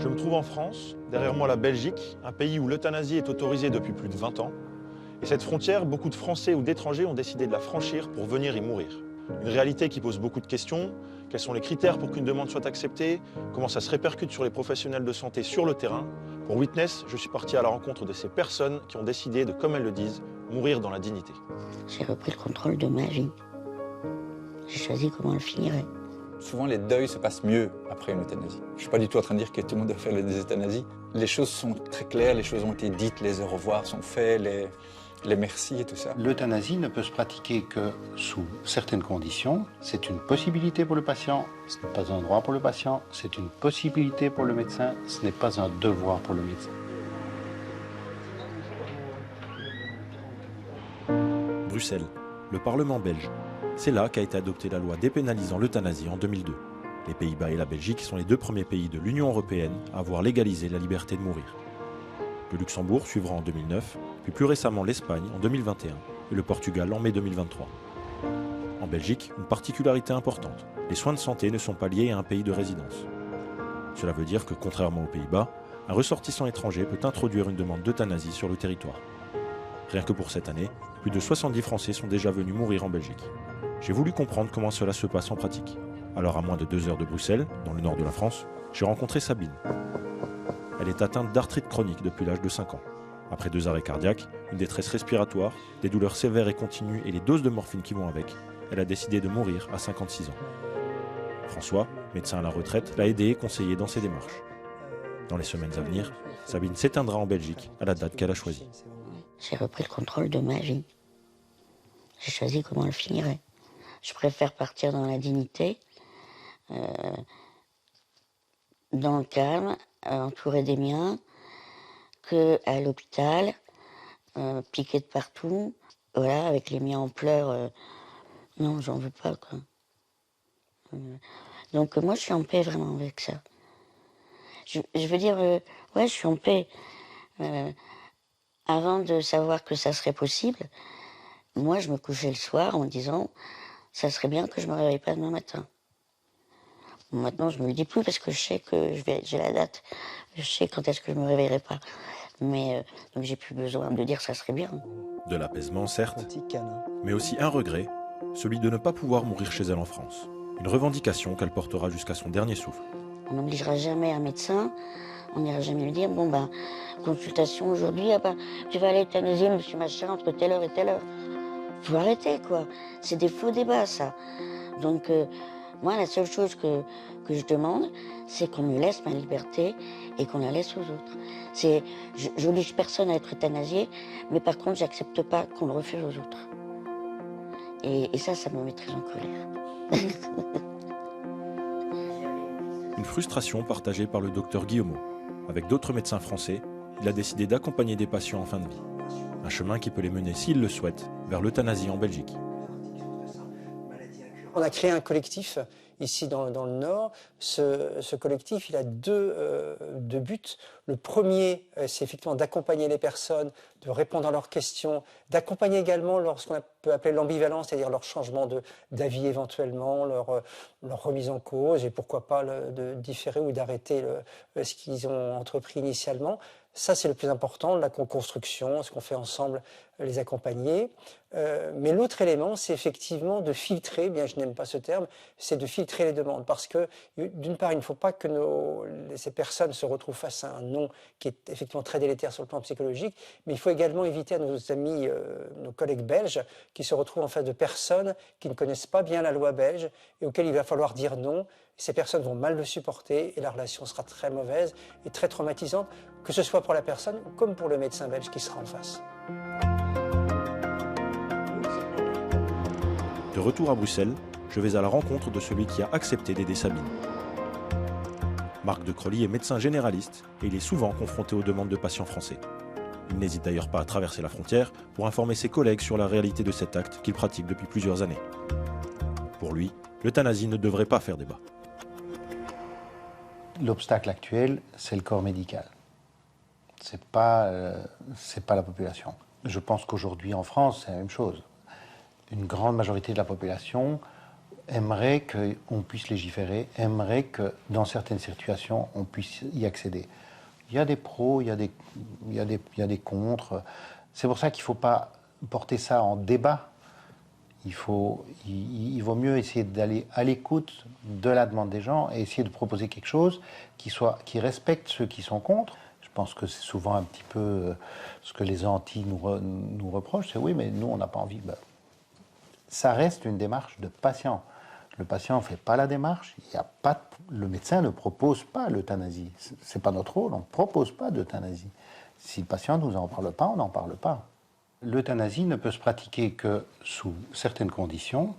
Je me trouve en France, derrière moi la Belgique, un pays où l'euthanasie est autorisée depuis plus de 20 ans. Et cette frontière, beaucoup de Français ou d'étrangers ont décidé de la franchir pour venir y mourir. Une réalité qui pose beaucoup de questions. Quels sont les critères pour qu'une demande soit acceptée? Comment ça se répercute sur les professionnels de santé sur le terrain? Pour Witness, je suis parti à la rencontre de ces personnes qui ont décidé de, comme elles le disent, mourir dans la dignité. J'ai repris le contrôle de ma vie. J'ai choisi comment elle finirait. Souvent, les deuils se passent mieux après une euthanasie. Je ne suis pas du tout en train de dire que tout le monde doit faire des euthanasies. Les choses sont très claires, les choses ont été dites, les au revoir sont faits, les merci et tout ça. L'euthanasie ne peut se pratiquer que sous certaines conditions. C'est une possibilité pour le patient, ce n'est pas un droit pour le patient, c'est une possibilité pour le médecin, ce n'est pas un devoir pour le médecin. Bruxelles, le Parlement belge. C'est là qu'a été adoptée la loi dépénalisant l'euthanasie en 2002. Les Pays-Bas et la Belgique sont les deux premiers pays de l'Union européenne à avoir légalisé la liberté de mourir. Le Luxembourg suivra en 2009, puis plus récemment l'Espagne en 2021 et le Portugal en mai 2023. En Belgique, une particularité importante, les soins de santé ne sont pas liés à un pays de résidence. Cela veut dire que, contrairement aux Pays-Bas, un ressortissant étranger peut introduire une demande d'euthanasie sur le territoire. Rien que pour cette année, plus de 70 Français sont déjà venus mourir en Belgique. J'ai voulu comprendre comment cela se passe en pratique. Alors à moins de 2 heures de Bruxelles, dans le nord de la France, j'ai rencontré Sabine. Elle est atteinte d'arthrite chronique depuis l'âge de 5 ans. Après 2 arrêts cardiaques, une détresse respiratoire, des douleurs sévères et continues et les doses de morphine qui vont avec, elle a décidé de mourir à 56 ans. François, médecin à la retraite, l'a aidée et conseillée dans ses démarches. Dans les semaines à venir, Sabine s'éteindra en Belgique à la date qu'elle a choisie. J'ai repris le contrôle de ma vie. J'ai choisi comment elle finirait. Je préfère partir dans la dignité, dans le calme, entouré des miens, qu'à l'hôpital, piqué de partout, voilà, avec les miens en pleurs. Non, j'en veux pas, quoi. Donc moi, je suis en paix vraiment avec ça. Je veux dire, ouais, je suis en paix. Avant de savoir que ça serait possible, moi, je me couchais le soir en me disant, ça serait bien que je me réveille pas demain matin. Maintenant, je me le dis plus parce que je sais que j'ai la date. Je sais quand est-ce que je me réveillerai pas. Mais donc j'ai plus besoin de dire ça serait bien. De l'apaisement, certes, mais aussi un regret, celui de ne pas pouvoir mourir chez elle en France. Une revendication qu'elle portera jusqu'à son dernier souffle. On n'obligera jamais un médecin, on n'ira jamais lui dire, bon ben, consultation aujourd'hui, ah ben, tu vas aller euthanasier monsieur machin entre telle heure et telle heure. Faut arrêter, quoi. C'est des faux débats, ça. Donc, moi, la seule chose que je demande, c'est qu'on me laisse ma liberté et qu'on la laisse aux autres. Je n'oblige personne à être euthanasié, mais par contre, j'accepte pas qu'on le refuse aux autres. Et ça me met très en colère. Une frustration partagée par le docteur Guillaumeau. Avec d'autres médecins français, il a décidé d'accompagner des patients en fin de vie. Un chemin qui peut les mener, s'ils le souhaitent, vers l'euthanasie en Belgique. On a créé un collectif ici dans le Nord. Ce collectif, il a deux buts. Le premier, c'est effectivement d'accompagner les personnes, de répondre à leurs questions, d'accompagner également lorsqu'on peut appeler l'ambivalence, c'est-à-dire leur changement d'avis éventuellement, leur remise en cause et pourquoi pas de différer ou d'arrêter ce qu'ils ont entrepris initialement. Ça, c'est le plus important, la co-construction, ce qu'on fait ensemble, les accompagner. Mais l'autre élément, c'est effectivement de filtrer, bien je n'aime pas ce terme, c'est de filtrer les demandes. Parce que, d'une part, il ne faut pas que ces personnes se retrouvent face à un non qui est effectivement très délétère sur le plan psychologique, mais il faut également éviter à nos amis, nos collègues belges, qui se retrouvent en face de personnes qui ne connaissent pas bien la loi belge et auxquelles il va falloir dire non. Ces personnes vont mal le supporter et la relation sera très mauvaise et très traumatisante, que ce soit pour la personne comme pour le médecin belge qui sera en face. De retour à Bruxelles, je vais à la rencontre de celui qui a accepté d'aider Sabine. Marc de Crolly est médecin généraliste et il est souvent confronté aux demandes de patients français. Il n'hésite d'ailleurs pas à traverser la frontière pour informer ses collègues sur la réalité de cet acte qu'il pratique depuis plusieurs années. Pour lui, l'euthanasie ne devrait pas faire débat. L'obstacle actuel, c'est le corps médical. C'est pas la population. Je pense qu'aujourd'hui en France, c'est la même chose. Une grande majorité de la population aimerait qu'on puisse légiférer, aimerait que dans certaines situations, on puisse y accéder. Il y a des pros, il y a des contre. C'est pour ça qu'il ne faut pas porter ça en débat. Il vaut mieux essayer d'aller à l'écoute de la demande des gens et essayer de proposer quelque chose qui respecte ceux qui sont contre. Je pense que c'est souvent un petit peu ce que les anti nous reprochent, c'est oui, mais nous, on n'a pas envie. Ben, ça reste une démarche de patient. Le patient ne fait pas la démarche, le médecin ne propose pas l'euthanasie. Ce n'est pas notre rôle, on ne propose pas d'euthanasie. Si le patient ne nous en parle pas, on n'en parle pas. L'euthanasie ne peut se pratiquer que sous certaines conditions.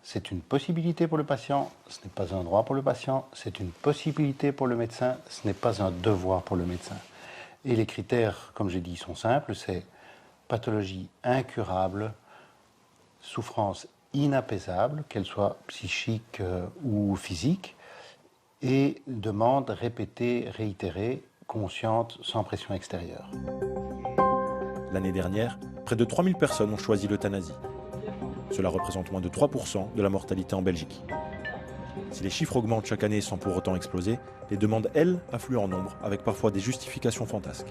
C'est une possibilité pour le patient, ce n'est pas un droit pour le patient, c'est une possibilité pour le médecin, ce n'est pas un devoir pour le médecin. Et les critères, comme j'ai dit, sont simples, c'est pathologie incurable, souffrance inapaisable, qu'elle soit psychique ou physique, et demande répétée, réitérée, consciente, sans pression extérieure. L'année dernière, près de 3000 personnes ont choisi l'euthanasie. Cela représente moins de 3% de la mortalité en Belgique. Si les chiffres augmentent chaque année sans pour autant exploser, les demandes, elles, affluent en nombre, avec parfois des justifications fantasques.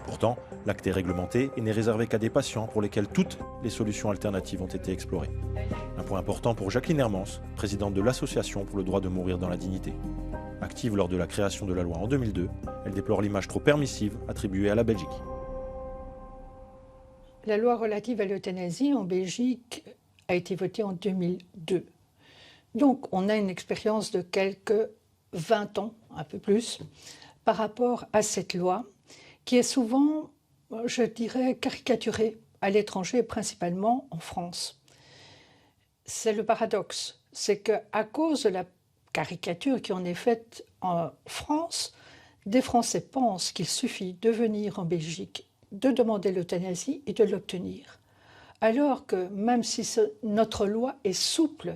Pourtant, l'acte est réglementé et n'est réservé qu'à des patients pour lesquels toutes les solutions alternatives ont été explorées. Un point important pour Jacqueline Hermans, présidente de l'Association pour le droit de mourir dans la dignité. Active lors de la création de la loi en 2002, elle déplore l'image trop permissive attribuée à la Belgique. La loi relative à l'euthanasie en Belgique a été votée en 2002. Donc on a une expérience de quelques 20 ans, un peu plus, par rapport à cette loi qui est souvent, je dirais, caricaturée à l'étranger, principalement en France. C'est le paradoxe, c'est qu'à cause de la caricature qui en est faite en France, des Français pensent qu'il suffit de venir en Belgique, de demander l'euthanasie et de l'obtenir. Alors que même si notre loi est souple,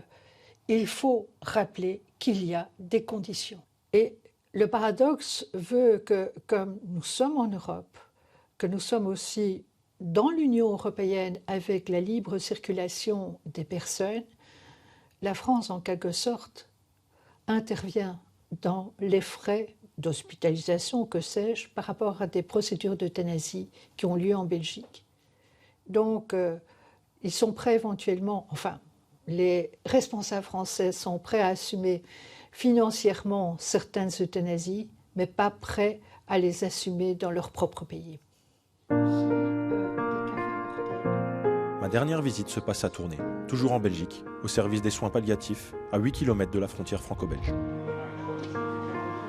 il faut rappeler qu'il y a des conditions. Et le paradoxe veut que, comme nous sommes en Europe, que nous sommes aussi dans l'Union européenne avec la libre circulation des personnes, la France, en quelque sorte, intervient dans les frais d'hospitalisation, que sais-je, par rapport à des procédures d'euthanasie qui ont lieu en Belgique. Donc, ils sont prêts éventuellement, enfin, les responsables français sont prêts à assumer financièrement certaines euthanasies, mais pas prêts à les assumer dans leur propre pays. Ma dernière visite se passe à Tournai, toujours en Belgique, au service des soins palliatifs, à 8 km de la frontière franco-belge.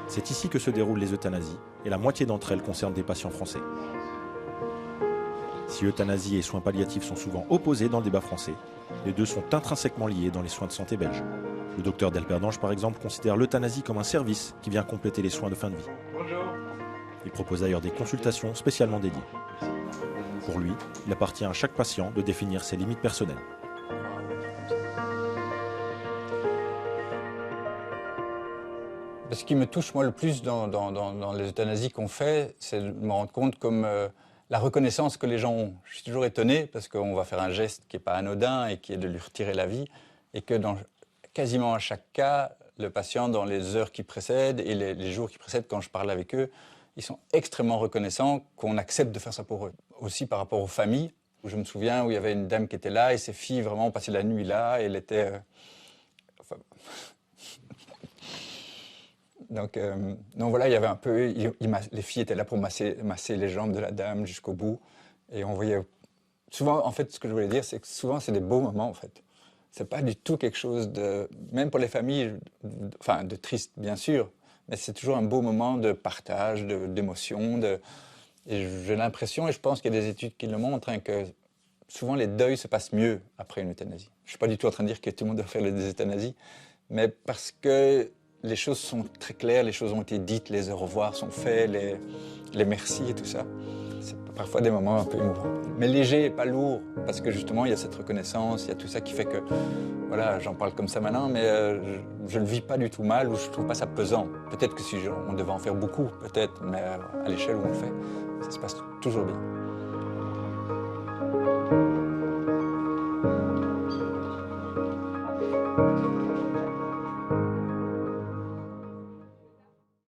C'est ici que se déroulent les euthanasies, et la moitié d'entre elles concernent des patients français. Si euthanasie et soins palliatifs sont souvent opposés dans le débat français, les deux sont intrinsèquement liés dans les soins de santé belges. Le docteur Delperdange, par exemple, considère l'euthanasie comme un service qui vient compléter les soins de fin de vie. Bonjour. Il propose d'ailleurs des consultations spécialement dédiées. Pour lui, il appartient à chaque patient de définir ses limites personnelles. Ce qui me touche moi le plus dans les euthanasies qu'on fait, c'est de me rendre compte comme la reconnaissance que les gens ont. Je suis toujours étonné parce qu'on va faire un geste qui n'est pas anodin et qui est de lui retirer la vie, et que dans quasiment à chaque cas, le patient, dans les heures qui précèdent et les jours qui précèdent, quand je parle avec eux, ils sont extrêmement reconnaissants qu'on accepte de faire ça pour eux. Aussi par rapport aux familles, où je me souviens où il y avait une dame qui était là et ses filles vraiment ont passé la nuit là, et elle était... Donc voilà, il y avait un peu... les filles étaient là pour masser les jambes de la dame jusqu'au bout. Et on voyait... Souvent, en fait, ce que je voulais dire, c'est que souvent, c'est des beaux moments, en fait. C'est pas du tout quelque chose de... Même pour les familles, enfin, de triste, bien sûr, mais c'est toujours un beau moment de partage, d'émotion. Et j'ai l'impression, et je pense qu'il y a des études qui le montrent, hein, que souvent, les deuils se passent mieux après une euthanasie. Je suis pas du tout en train de dire que tout le monde doit faire des euthanasies, mais parce que les choses sont très claires, les choses ont été dites, les au revoir sont faits, les merci et tout ça. C'est parfois des moments un peu émouvants. Mais léger et pas lourd, parce que justement, il y a cette reconnaissance, il y a tout ça qui fait que, voilà, j'en parle comme ça maintenant, mais je ne vis pas du tout mal, ou je ne trouve pas ça pesant. Peut-être que si on devait en faire beaucoup, peut-être, mais à l'échelle où on le fait, ça se passe toujours bien.